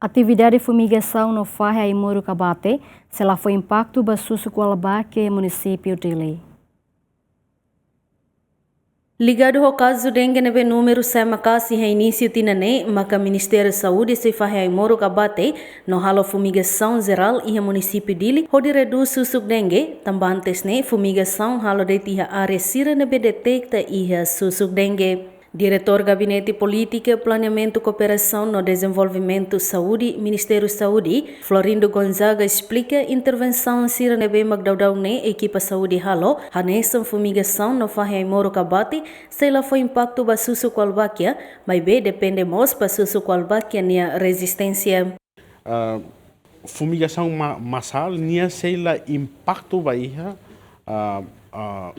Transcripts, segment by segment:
Atividade fumigasaun no fahe aimoruk abate, sela foi impaktu ba susuk Wolbachia Munisípiu Díli. Ligado ao caso dengue nebe número semakasi ha início tinane, maka Ministério da Saúde se fahe aimoruk abate no halo fumigação geral iha Munisípiu Díli, hodi reduz susuk dengue, tambantes ne fumigação halo de tiha área sira nebe detecta iha susuk dengue. Diretor Gabinete Política, Planeamento e Cooperação no Desenvolvimento Saúde, Ministério da Saúde, Florindo Gonzaga explica intervenção sira nebe magdaudau ne equipa saúde halo, hanesan fumigação no fahe aimoruk abate, sei lá foi impacto ba susuk Wolbachia, mas be depende mos ba susuk Wolbachia nia resistência. Fumigação massal nia sei lá impacto ba iha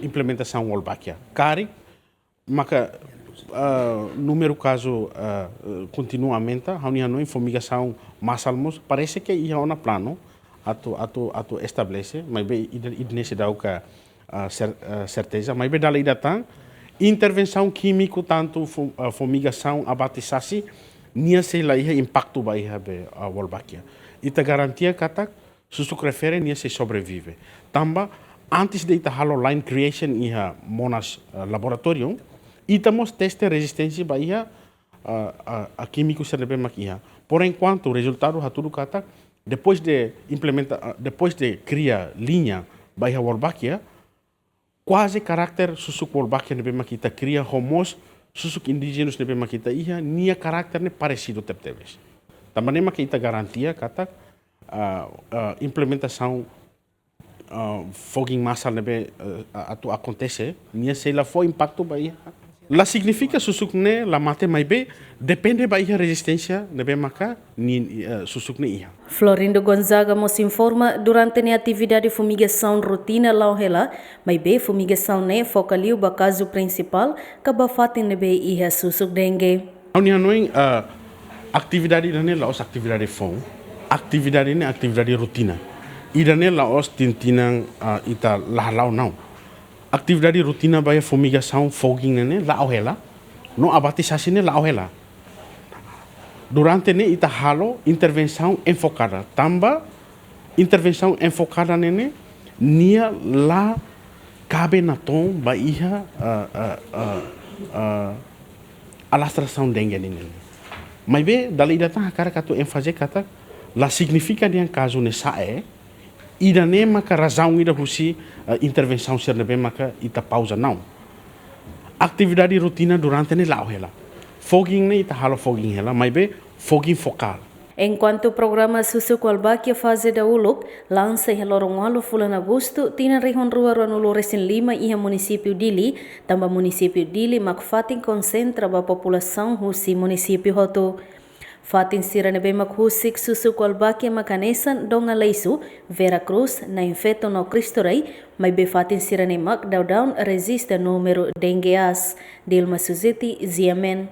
implementação Wolbachia. Cari, maka número caso continua a aumentar, a fumigação massal parece que ia na plano atu estabelece, mas bem nesse dá certeza, mas bem dali data intervenção químico tanto fumigação abate sasi nia sei lá ia impacto ba ia be Wolbachia. Ita garantia kata susuk refere nia se sobrevive. Tamba antes de ita halo line creation ia monas laboratorium itamos teste resistência bahia a químicos serve maquia. Por enquanto o resultado ha tudo kata depois de implementar, depois de criar linha bahia Wolbachia, quase caráter susuk Wolbachia nebe makita cria homos susuk indígenas nebe makita ia nia caráter ne parecido terteves. Também makita garantia kata implementação fogging massal nebe atu acontece nia sei lá foi impacto bahia. Lá significa susuk ne la mate mai be depende ba iha resistência nebe maka ni susuk ne iha. Florindo Gonzaga nos informa durante a atividade de fumigação rotina lá hela, mai be fumigação ne focaliu ba caso principal ka ba fatin nebe iha susuk dengue. Unia noin atividade ne la os atividade fon, atividade ne atividade rotina. Ida ne la os tintinang ita lalau não. Atividade rotina by fumigação fogging ne la ohela no abate sasi ne la ohela durante ne ita halo intervenção enfocada tamba intervenção enfocada ne nia la cabe na tom ba iha alastração dengue ne mas be dali data cara katu ênfase kata la significa de caso ne sae ida ne maka razão ida husi intervenção ser nebe maka ita pausa não. Atividade rotina durante ne lao hela. Fogging ne ita halo fogging hela, mas be fogging focal. Enquanto o programa Susuk Wolbachia fase da uluk lança em lorongalo fulan agosto, tina rihon rua ranulo resin lima iha Munisípiu Díli, tamba Munisípiu Díli makfatin concentra ba população husi munisípio hoto. Fatin sira nebe makhusik susuk Wolbachia makanesan donga leisu Vera Cruz na infeto no Cristo Rei, mas be fatin sira ne mak down resiste número dengue as Dilma Suzeti Ziamen.